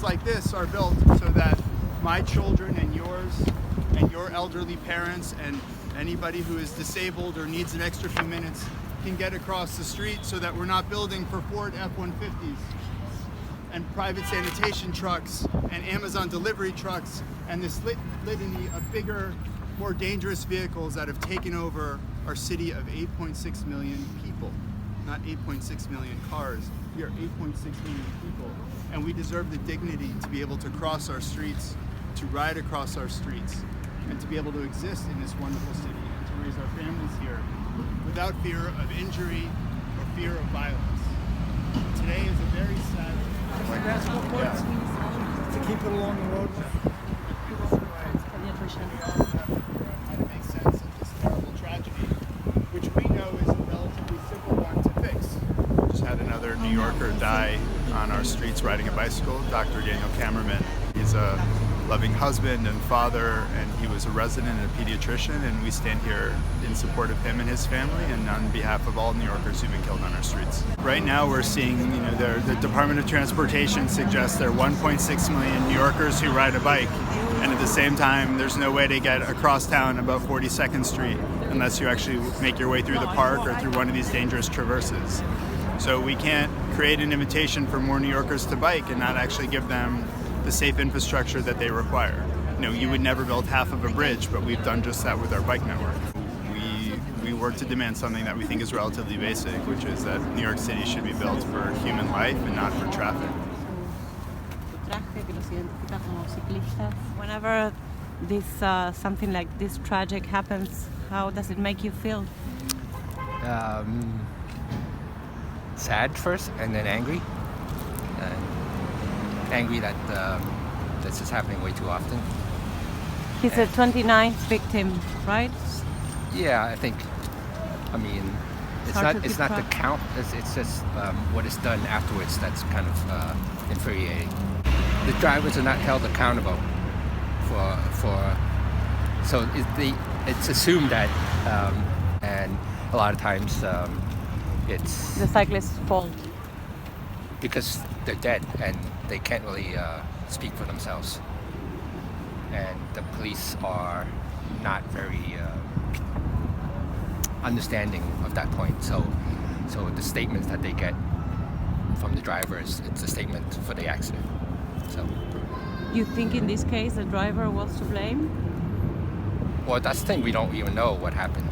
like this are built so that my children and yours and your elderly parents and anybody who is disabled or needs an extra few minutes can get across the street, so that we're not building for Ford F-150s and private sanitation trucks and Amazon delivery trucks and this litany of bigger, more dangerous vehicles that have taken over our city of 8.6 million people. Not 8.6 million cars, we are 8.6 million people. And we deserve the dignity to be able to cross our streets, to ride across our streets, and to be able to exist in this wonderful city and to raise our families here without fear of injury or fear of violence. Today is a very sad basketball courts to keep it along the road. Pediatrician. We all have to figure out how to make sense of this terrible tragedy, which we know is a relatively simple one to fix. We just had another New Yorker die on our streets riding a bicycle, Dr. Daniel Cammerman. He's a loving husband and father, and he was a resident and a pediatrician, and we stand here in support of him and his family and on behalf of all New Yorkers who've been killed on our streets. Right now we're seeing, the Department of Transportation suggests there are 1.6 million New Yorkers who ride a bike, and at the same time there's no way to get across town about 42nd Street unless you actually make your way through the park or through one of these dangerous traverses. So we can't create an invitation for more New Yorkers to bike and not actually give them the safe infrastructure that they require. You would never build half of a bridge, but we've done just that with our bike network. We work to demand something that we think is relatively basic, which is that New York City should be built for human life and not for traffic. Whenever this something like this tragic happens, how does it make you feel? Sad first, and then angry. Angry that this is happening way too often. He's a 29th victim, right? Yeah, I think. I mean, it's not the count. It's just what is done afterwards that's kind of infuriating. The drivers are not held accountable for. So it's assumed that, and a lot of times it's the cyclist's fault because they're dead and they can't really speak for themselves, and the police are not very understanding of that point. So the statements that they get from the drivers, it's a statement for the accident. So you think in this case the driver was to blame? Well, that's the thing, we don't even know what happened.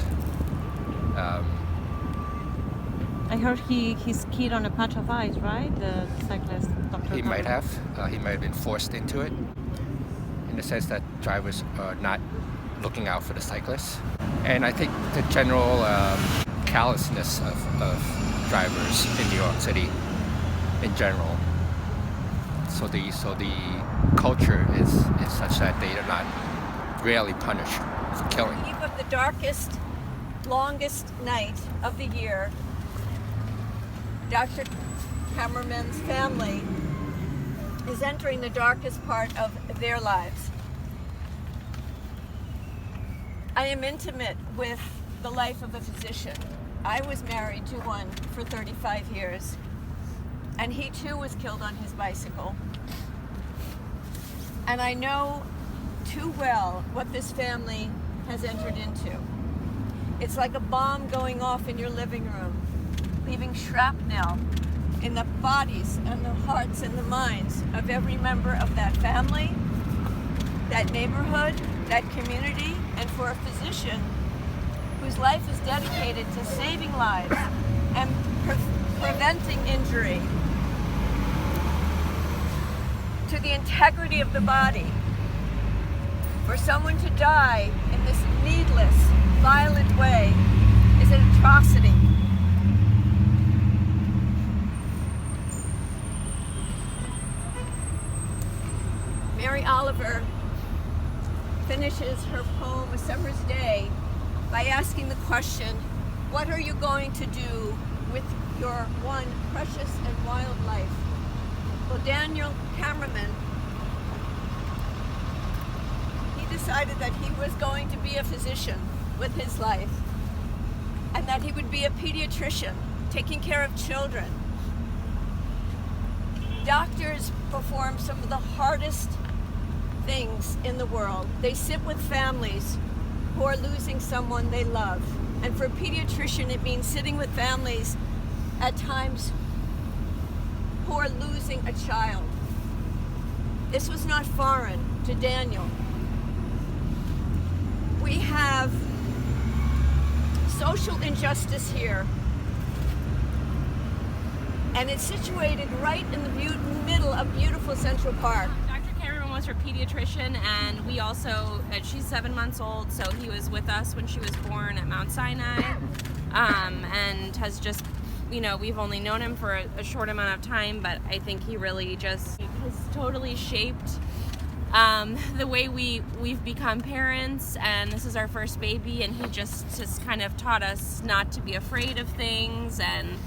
I heard he skied on a patch of ice, right? The cyclist, Dr. He might have. He might have been forced into it, in the sense that drivers are not looking out for the cyclists. And I think the general callousness of drivers in New York City in general. So the culture is such that they are not rarely punished for killing. On the eve of the darkest, longest night of the year, Dr. Cammerman's family is entering the darkest part of their lives. I am intimate with the life of a physician. I was married to one for 35 years, and he too was killed on his bicycle. And I know too well what this family has entered into. It's like a bomb going off in your living room, leaving shrapnel in the bodies and the hearts and the minds of every member of that family, that neighborhood, that community, and for a physician whose life is dedicated to saving lives and preventing injury, to the integrity of the body. For someone to die in this needless, violent way is an atrocity. Mary Oliver finishes her poem, A Summer's Day, by asking the question, what are you going to do with your one precious and wild life? Well, Daniel Cammerman, he decided that he was going to be a physician with his life, and that he would be a pediatrician, taking care of children. Doctors perform some of the hardest things in the world. They sit with families who are losing someone they love. And for a pediatrician, it means sitting with families at times who are losing a child. This was not foreign to Daniel. We have social injustice here, and it's situated right in the middle of beautiful Central Park. Dr. Cammerman was her pediatrician, and we also, she's 7 months old, so he was with us when she was born at Mount Sinai, and has just, we've only known him for a short amount of time, but I think he really just has totally shaped the way we've become parents, and this is our first baby, and he just has kind of taught us not to be afraid of things and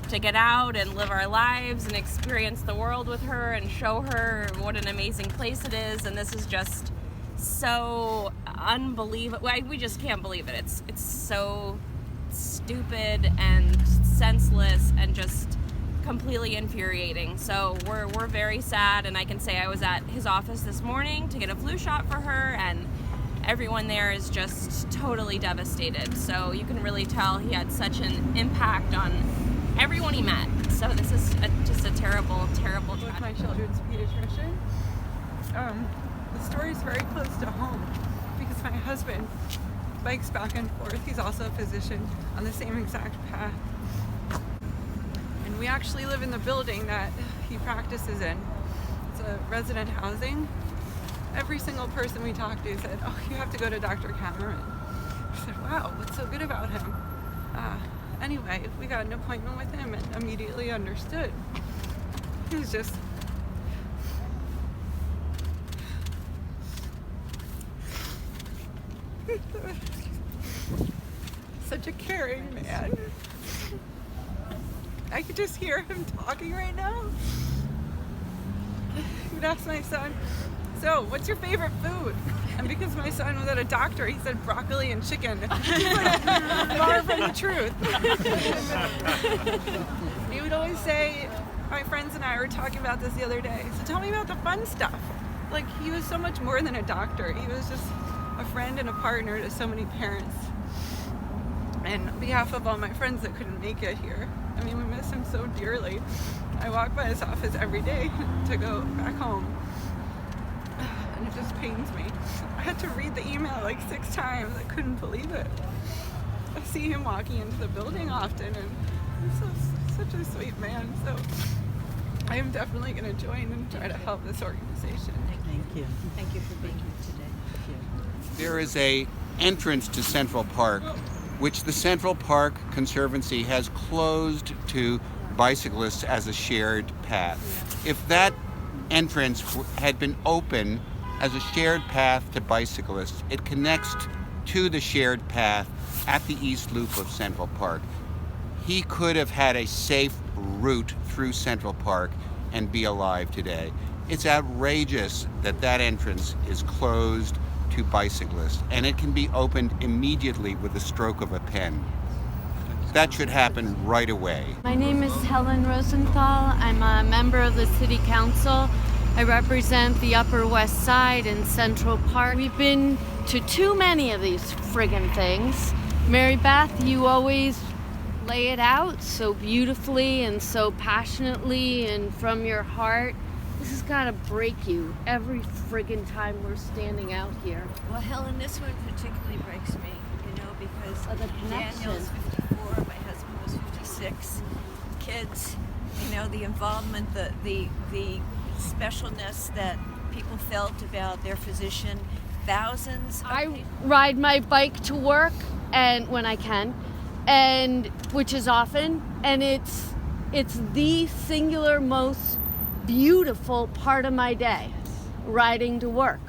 to get out and live our lives and experience the world with her and show her what an amazing place it is. And this is just so unbelievable. We just can't believe it. It's so stupid and senseless and just completely infuriating. So we're very sad, and I can say I was at his office this morning to get a flu shot for her, and everyone there is just totally devastated. So you can really tell he had such an impact on everyone he met. So this is just a terrible, terrible With tragedy. my children's pediatrician. The story is very close to home because my husband bikes back and forth. He's also a physician on the same exact path. And we actually live in the building that he practices in. It's a resident housing. Every single person we talked to said, "Oh, you have to go to Dr. Cammerman." I said, "Wow, what's so good about him?" Anyway, we got an appointment with him and immediately understood. He was just such a caring man. I could just hear him talking right now. He would ask my son, "So, what's your favorite food?" And because my son was at a doctor, he said broccoli and chicken. Far from the truth. He would always say, my friends and I were talking about this the other day, "So tell me about the fun stuff." Like, he was so much more than a doctor. He was just a friend and a partner to so many parents. And on behalf of all my friends that couldn't make it here, I mean, we miss him so dearly. I walk by his office every day to go back home. And it just pains me. I had to read the email like 6 times. I couldn't believe it. I see him walking into the building often, and he's such a sweet man. So I am definitely going to join and try to help this organization. Thank you. Thank you for being here today. Thank you. There is a entrance to Central Park, which the Central Park Conservancy has closed to bicyclists as a shared path. If that entrance had been open as a shared path to bicyclists, it connects to the shared path at the East Loop of Central Park. He could have had a safe route through Central Park and be alive today. It's outrageous that that entrance is closed to bicyclists, and it can be opened immediately with the stroke of a pen. That should happen right away. My name is Helen Rosenthal. I'm a member of the City Council. I represent the Upper West Side and Central Park. We've been to too many of these friggin' things. Mary Beth, you always lay it out so beautifully and so passionately and from your heart. This has got to break you every friggin' time we're standing out here. Well, Helen, this one particularly breaks me, because Oh, the connection. Daniel's 54, my husband was 56. Kids, the involvement, the specialness that people felt about their physician. Thousands of I people. ride my bike to work and when I can, and which is often, and it's the singular most beautiful part of my day, riding to work.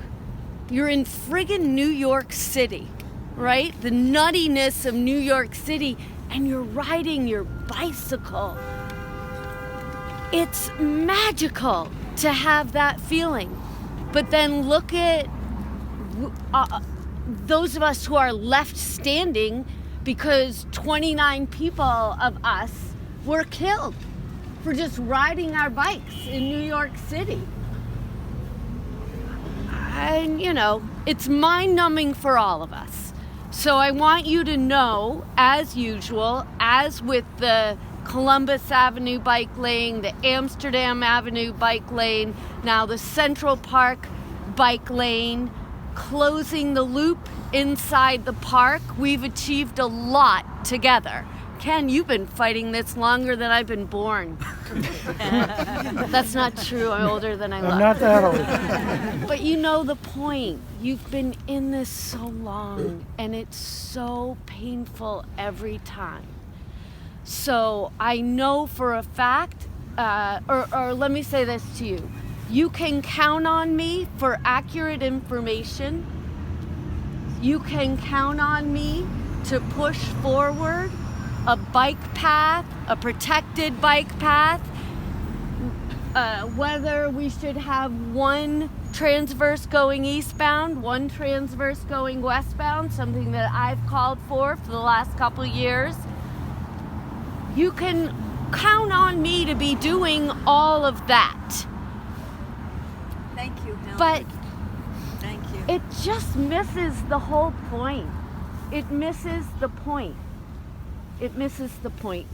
You're in friggin' New York City, right? The nuttiness of New York City, and you're riding your bicycle. It's magical to have that feeling. But then look at those of us who are left standing because 29 people of us were killed for just riding our bikes in New York City. And, you know, it's mind-numbing for all of us. So I want you to know, as usual, as with the Columbus Avenue bike lane, the Amsterdam Avenue bike lane, now the Central Park bike lane, closing the loop inside the park, we've achieved a lot together. Ken, you've been fighting this longer than I've been born. That's not true. I'm older than I look. I'm not that old. But you know the point. You've been in this so long, and it's so painful every time. So I know for a fact, or let me say this to you. You can count on me for accurate information. You can count on me to push forward a bike path, a protected bike path, whether we should have one transverse going eastbound, one transverse going westbound, something that I've called for the last couple years. You can count on me to be doing all of that. Thank you, Helen. But thank you. it just misses the whole point. It misses the point. It misses the point.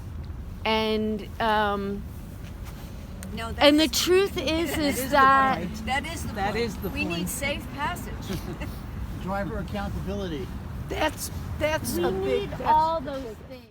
And No, and the truth is that that is the That point. is the we point. need safe passage. Driver accountability. That's we a big. need all those things.